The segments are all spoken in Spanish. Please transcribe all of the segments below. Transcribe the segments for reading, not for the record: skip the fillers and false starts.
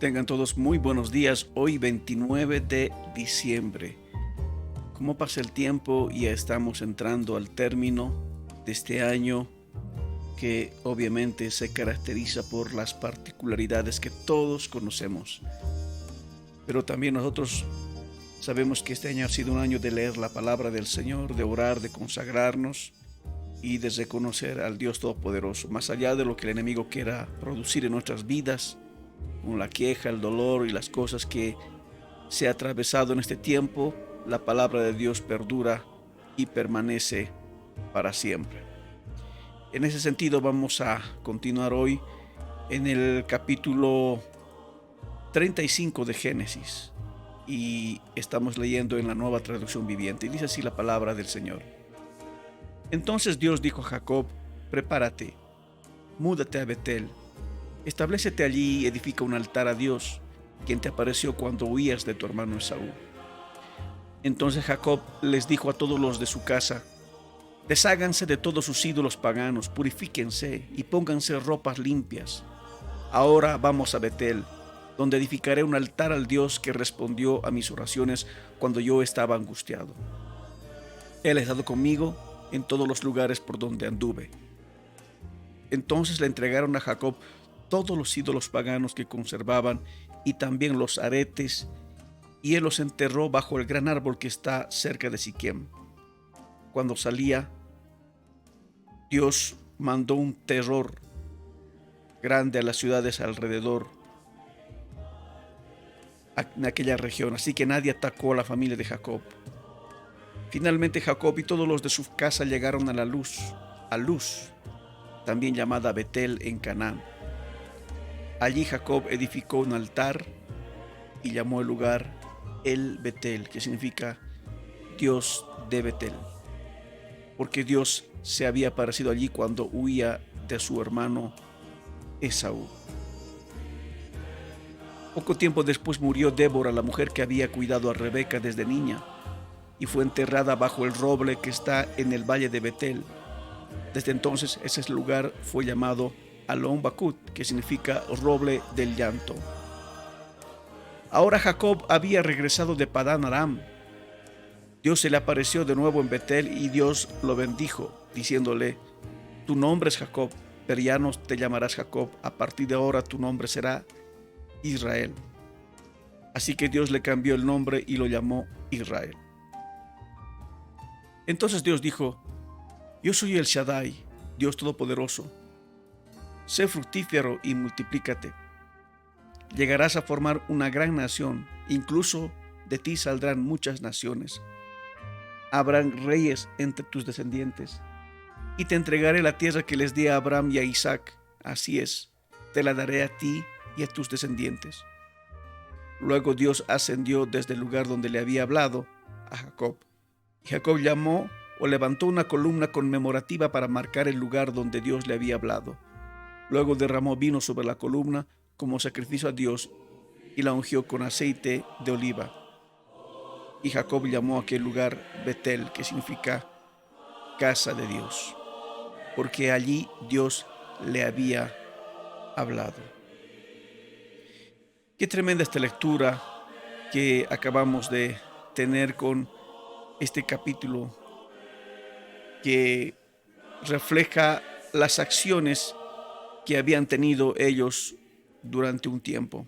Tengan todos muy buenos días. Hoy 29 de diciembre. ¿Cómo pasa el tiempo? Ya estamos entrando al término de este año que obviamente se caracteriza por las particularidades que todos conocemos. Pero también nosotros sabemos que este año ha sido un año de leer la palabra del Señor, de orar, de consagrarnos y de reconocer al Dios Todopoderoso. Más allá de lo que el enemigo quiera producir en nuestras vidas, con la queja, el dolor y las cosas que se ha atravesado en este tiempo, la palabra de Dios perdura y permanece para siempre. En ese sentido vamos a continuar hoy en el capítulo 35 de Génesis y estamos leyendo en la Nueva Traducción Viviente y dice así la palabra del Señor. Entonces Dios dijo a Jacob: prepárate, múdate a Betel, establécete allí y edifica un altar a Dios, quien te apareció cuando huías de tu hermano Esaú. Entonces Jacob les dijo a todos los de su casa: desháganse de todos sus ídolos paganos, purifíquense y pónganse ropas limpias. Ahora vamos a Betel, donde edificaré un altar al Dios que respondió a mis oraciones cuando yo estaba angustiado. Él ha estado conmigo en todos los lugares por donde anduve. Entonces le entregaron a Jacob todos los ídolos paganos que conservaban y también los aretes, y él los enterró bajo el gran árbol que está cerca de Siquem. Cuando salía, Dios mandó un terror grande a las ciudades alrededor en aquella región, así que nadie atacó a la familia de Jacob. Finalmente Jacob y todos los de su casa llegaron a Luz, también llamada Betel en Canaán. Allí Jacob edificó un altar y llamó el lugar El Betel, que significa Dios de Betel, porque Dios se había aparecido allí cuando huía de su hermano Esaú. Poco tiempo después murió Débora, la mujer que había cuidado a Rebeca desde niña, y fue enterrada bajo el roble que está en el valle de Betel. Desde entonces ese lugar fue llamado Alon Bakut, que significa roble del llanto. Ahora Jacob había regresado de Padán Aram. Dios se le apareció de nuevo en Betel y Dios lo bendijo, diciéndole: tu nombre es Jacob, pero ya no te llamarás Jacob, a partir de ahora tu nombre será Israel. Así que Dios le cambió el nombre y lo llamó Israel. Entonces Dios dijo: yo soy el Shaddai, Dios Todopoderoso. Sé fructífero y multiplícate. Llegarás a formar una gran nación, incluso de ti saldrán muchas naciones. Habrán reyes entre tus descendientes, y te entregaré la tierra que les di a Abraham y a Isaac. Así es, te la daré a ti y a tus descendientes. Luego Dios ascendió desde el lugar donde le había hablado a Jacob, y Jacob llamó o levantó una columna conmemorativa para marcar el lugar donde Dios le había hablado. Luego derramó vino sobre la columna como sacrificio a Dios y la ungió con aceite de oliva. Y Jacob llamó a aquel lugar Betel, que significa casa de Dios, porque allí Dios le había hablado. Qué tremenda esta lectura que acabamos de tener con este capítulo que refleja las acciones que habían tenido ellos durante un tiempo.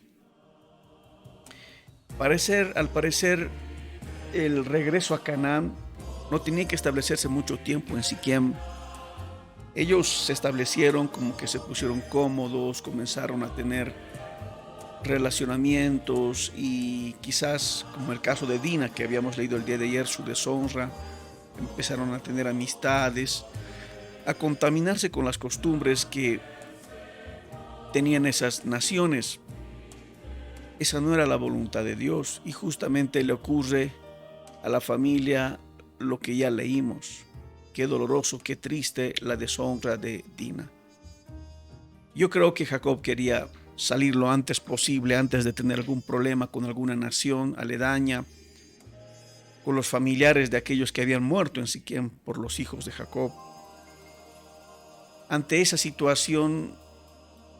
Al parecer, el regreso a Canaán no tenía que establecerse mucho tiempo en Siquem. Ellos se establecieron, como que se pusieron cómodos, comenzaron a tener relacionamientos y quizás, como el caso de Dina que habíamos leído el día de ayer, su deshonra, empezaron a tener amistades, a contaminarse con las costumbres que tenían esas naciones. Esa no era la voluntad de Dios y justamente le ocurre a la familia lo que ya leímos. Qué doloroso, qué triste la deshonra de Dina. Yo creo que Jacob quería salir lo antes posible, antes de tener algún problema con alguna nación aledaña, con los familiares de aquellos que habían muerto en Siquem por los hijos de Jacob. Ante esa situación,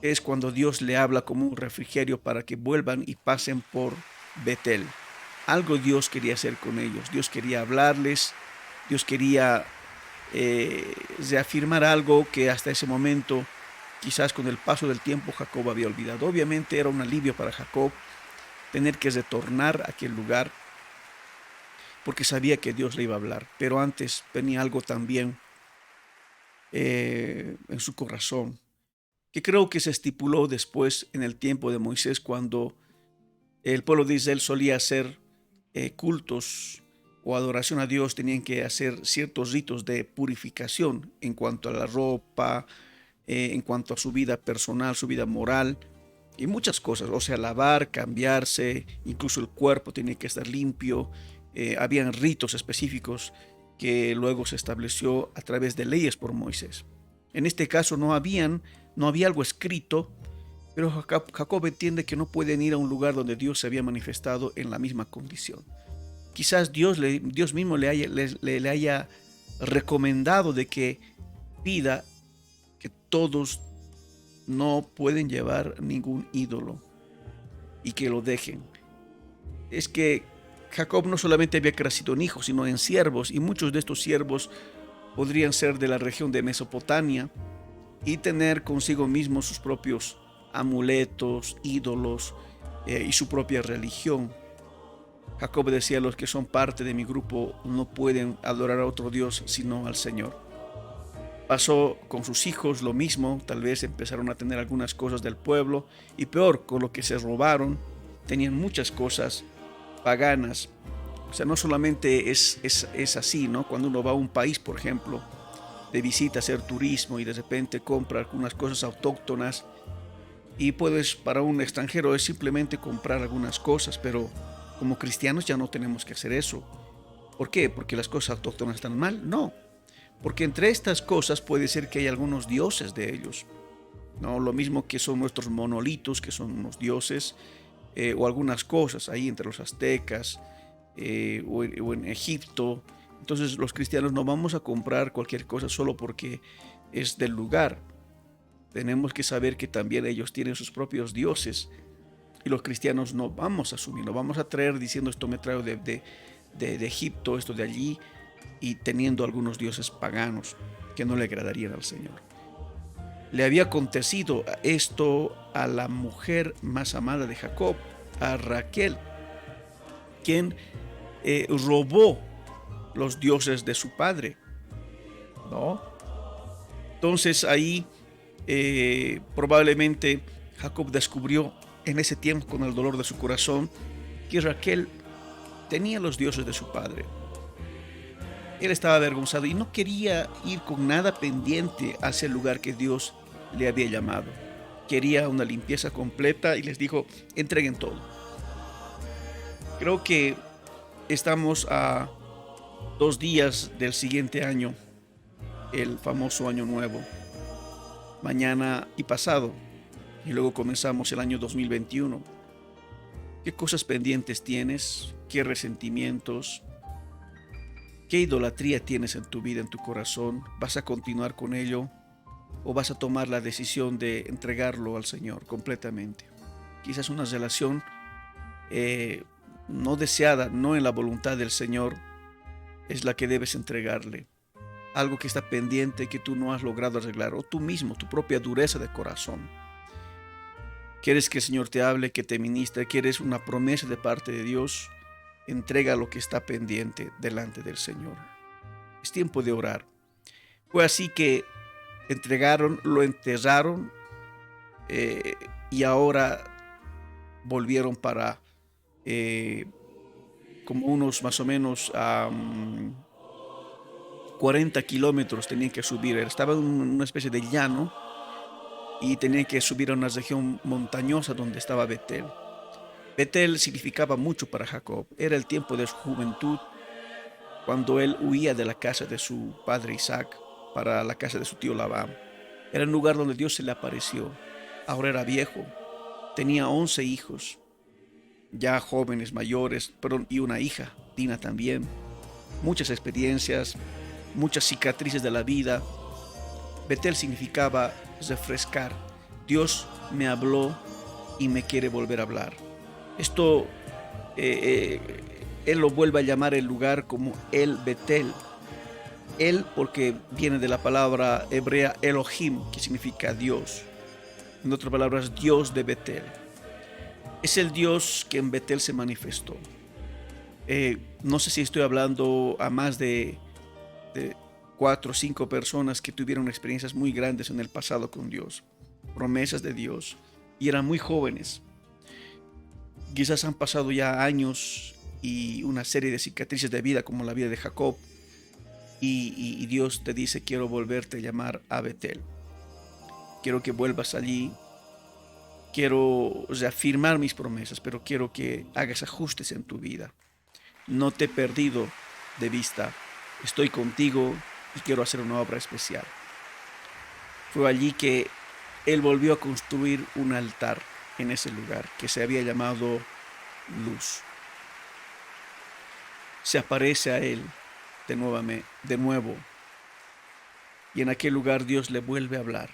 es cuando Dios le habla como un refrigerio para que vuelvan y pasen por Betel. Algo Dios quería hacer con ellos. Dios quería hablarles. Dios quería reafirmar algo que hasta ese momento, quizás con el paso del tiempo, Jacob había olvidado. Obviamente era un alivio para Jacob tener que retornar a aquel lugar porque sabía que Dios le iba a hablar. Pero antes tenía algo también en su corazón, que creo que se estipuló después en el tiempo de Moisés, cuando el pueblo de Israel solía hacer cultos o adoración a Dios. Tenían que hacer ciertos ritos de purificación en cuanto a la ropa, en cuanto a su vida personal, su vida moral y muchas cosas. O sea, lavar, cambiarse, incluso el cuerpo tenía que estar limpio. Habían ritos específicos que luego se estableció a través de leyes por Moisés. En este caso no había algo escrito, pero Jacob entiende que no pueden ir a un lugar donde Dios se había manifestado en la misma condición. Quizás Dios mismo le haya recomendado de que pida que todos no pueden llevar ningún ídolo y que lo dejen. Es que Jacob no solamente había crecido en hijos, sino en siervos, y muchos de estos siervos podrían ser de la región de Mesopotamia y tener consigo mismos sus propios amuletos, ídolos y su propia religión. Jacob decía: los que son parte de mi grupo no pueden adorar a otro Dios sino al Señor. Pasó con sus hijos lo mismo. Tal vez empezaron a tener algunas cosas del pueblo, y peor, con lo que se robaron, tenían muchas cosas paganas. O sea, no solamente es así, ¿no? Cuando uno va a un país, por ejemplo, de visita, a hacer turismo, y de repente compra algunas cosas autóctonas, y puedes, para un extranjero es simplemente comprar algunas cosas, pero como cristianos ya no tenemos que hacer eso. ¿Por qué? ¿Porque las cosas autóctonas están mal? No, porque entre estas cosas puede ser que hay algunos dioses de ellos, ¿no? Lo mismo que son nuestros monolitos, que son unos dioses, o algunas cosas ahí entre los aztecas, o en Egipto. Entonces los cristianos no vamos a comprar cualquier cosa solo porque es del lugar. Tenemos que saber que también ellos tienen sus propios dioses, y los cristianos no vamos a asumir, no vamos a traer diciendo: esto me traigo de Egipto, esto de allí, y teniendo algunos dioses paganos que no le agradarían al Señor. Le había acontecido esto a la mujer más amada de Jacob, a Raquel, quien robó los dioses de su padre, ¿no? Entonces ahí probablemente Jacob descubrió en ese tiempo, con el dolor de su corazón, que Raquel tenía los dioses de su padre. Él estaba avergonzado y no quería ir con nada pendiente hacia el lugar que Dios le había llamado. Quería una limpieza completa y les dijo: entreguen todo. Creo que estamos a 2 días del siguiente año, el famoso Año Nuevo, mañana y pasado, y luego comenzamos el año 2021. ¿Qué cosas pendientes tienes? ¿Qué resentimientos? ¿Qué idolatría tienes en tu vida, en tu corazón? ¿Vas a continuar con ello o vas a tomar la decisión de entregarlo al Señor completamente? Quizás una relación no deseada, no en la voluntad del Señor, es la que debes entregarle. Algo que está pendiente, que tú no has logrado arreglar, o tú mismo, tu propia dureza de corazón. ¿Quieres que el Señor te hable, que te ministre? ¿Quieres una promesa de parte de Dios? Entrega lo que está pendiente delante del Señor. Es tiempo de orar. Fue así que entregaron, lo enterraron, y ahora volvieron para como unos más o menos 40 kilómetros tenían que subir. Estaba en una especie de llano y tenían que subir a una región montañosa donde estaba Betel. Betel significaba mucho para Jacob. Era el tiempo de su juventud, cuando él huía de la casa de su padre Isaac para la casa de su tío Labán. Era el lugar donde Dios se le apareció. Ahora era viejo, tenía 11 hijos, ya jóvenes, mayores, y una hija, Dina también. Muchas experiencias, muchas cicatrices de la vida. Betel significaba refrescar. Dios me habló y me quiere volver a hablar. Esto, él lo vuelve a llamar el lugar como El Betel. El porque viene de la palabra hebrea Elohim, que significa Dios. En otras palabras, Dios de Betel. Es el Dios que en Betel se manifestó. No sé si estoy hablando a más de 4 o 5 personas que tuvieron experiencias muy grandes en el pasado con Dios, promesas de Dios, y eran muy jóvenes. Quizás han pasado ya años y una serie de cicatrices de vida, como la vida de Jacob, y Dios te dice: quiero volverte a llamar a Betel. Quiero que vuelvas allí. Quiero reafirmar mis promesas, pero quiero que hagas ajustes en tu vida. No te he perdido de vista. Estoy contigo y quiero hacer una obra especial. Fue allí que él volvió a construir un altar en ese lugar que se había llamado Luz. Se aparece a él de nuevo, y en aquel lugar Dios le vuelve a hablar.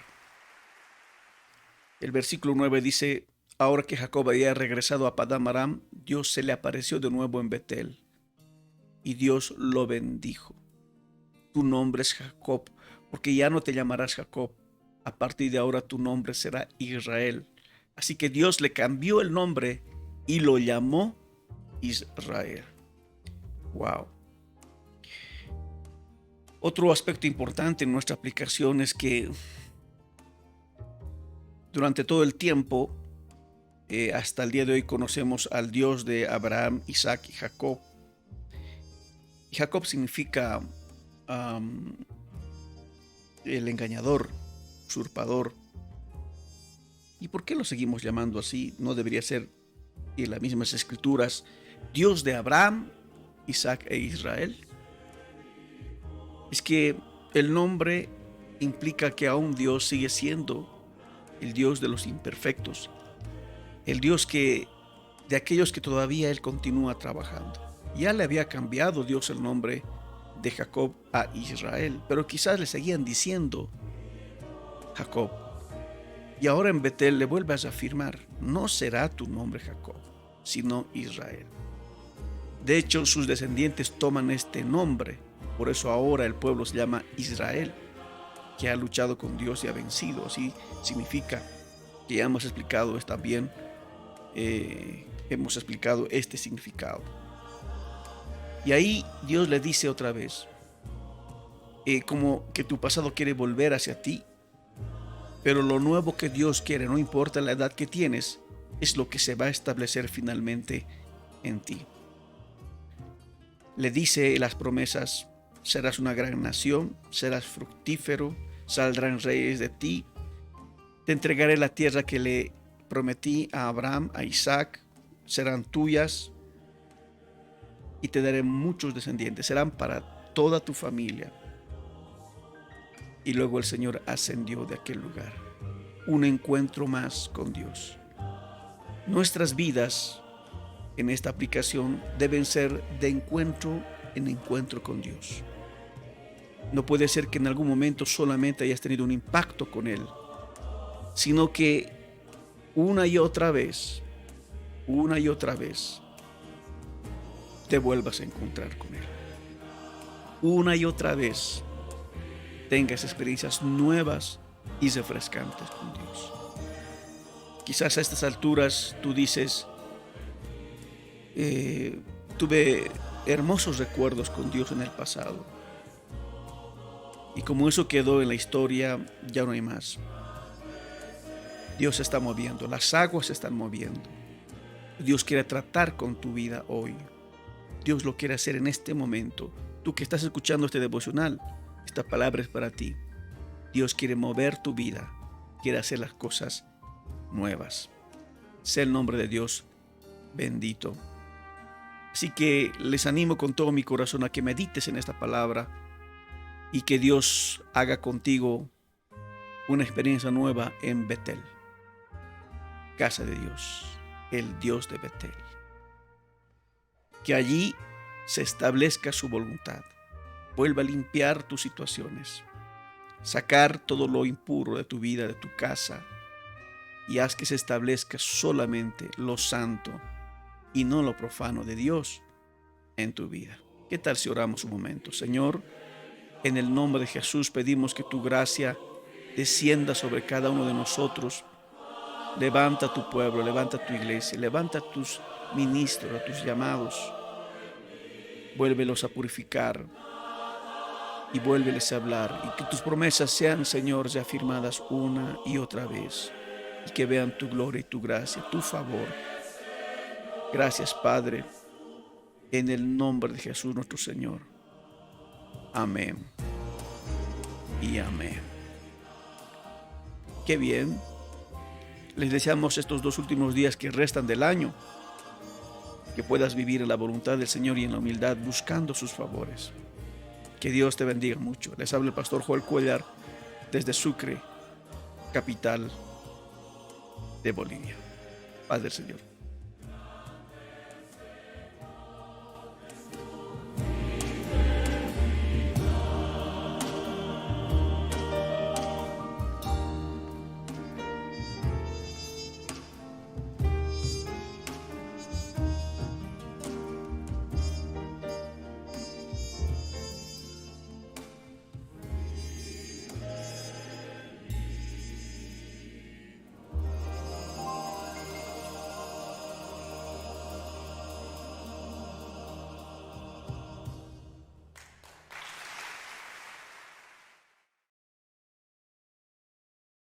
El versículo 9 dice: ahora que Jacob había regresado a Padán Aram, Dios se le apareció de nuevo en Betel, y Dios lo bendijo. Tu nombre es Jacob, porque ya no te llamarás Jacob. A partir de ahora tu nombre será Israel. Así que Dios le cambió el nombre y lo llamó Israel. Wow. Otro aspecto importante en nuestra aplicación es que durante todo el tiempo, hasta el día de hoy, conocemos al Dios de Abraham, Isaac y Jacob. Y Jacob significa el engañador, usurpador. ¿Y por qué lo seguimos llamando así? No debería ser en las mismas escrituras Dios de Abraham, Isaac e Israel. Es que el nombre implica que aún Dios sigue siendo el Dios de los imperfectos, el Dios de aquellos que todavía Él continúa trabajando. Ya le había cambiado Dios el nombre de Jacob a Israel, pero quizás le seguían diciendo Jacob. Y ahora en Betel le vuelve a afirmar: no será tu nombre Jacob, sino Israel. De hecho, sus descendientes toman este nombre, por eso ahora el pueblo se llama Israel, que ha luchado con Dios y ha vencido. Así significa que ya hemos explicado también, hemos explicado este significado. Y ahí Dios le dice otra vez, como que tu pasado quiere volver hacia ti, pero lo nuevo que Dios quiere, no importa la edad que tienes, es lo que se va a establecer finalmente en ti. Le dice las promesas: serás una gran nación, serás fructífero, saldrán reyes de ti, te entregaré la tierra que le prometí a Abraham, a Isaac, serán tuyas y te daré muchos descendientes, serán para toda tu familia. Y luego el Señor ascendió de aquel lugar. Un encuentro más con Dios. Nuestras vidas en esta aplicación deben ser de encuentro en encuentro con Dios. No puede ser que en algún momento solamente hayas tenido un impacto con Él, sino que una y otra vez te vuelvas a encontrar con Él. Una y otra vez tengas experiencias nuevas y refrescantes con Dios. Quizás a estas alturas tú dices: tuve hermosos recuerdos con Dios en el pasado, y como eso quedó en la historia, ya no hay más. Dios se está moviendo, las aguas se están moviendo. Dios quiere tratar con tu vida hoy. Dios lo quiere hacer en este momento. Tú que estás escuchando este devocional, esta palabra es para ti. Dios quiere mover tu vida, quiere hacer las cosas nuevas. Sea el nombre de Dios bendito. Así que les animo con todo mi corazón a que medites en esta palabra y que Dios haga contigo una experiencia nueva en Betel, casa de Dios, el Dios de Betel. Que allí se establezca su voluntad, vuelva a limpiar tus situaciones, sacar todo lo impuro de tu vida, de tu casa, y haz que se establezca solamente lo santo y no lo profano de Dios en tu vida. ¿Qué tal si oramos un momento? Señor, en el nombre de Jesús pedimos que tu gracia descienda sobre cada uno de nosotros. Levanta a tu pueblo, levanta a tu iglesia, levanta a tus ministros, a tus llamados. Vuélvelos a purificar y vuélveles a hablar. Y que tus promesas sean, Señor, ya afirmadas una y otra vez. Y que vean tu gloria y tu gracia, tu favor. Gracias, Padre, en el nombre de Jesús nuestro Señor. Amén y amén. Qué bien. Les deseamos estos 2 últimos días que restan del año, que puedas vivir en la voluntad del Señor y en la humildad, buscando sus favores. Que Dios te bendiga mucho. Les habla el pastor Joel Cuellar desde Sucre, capital de Bolivia. Paz del Señor.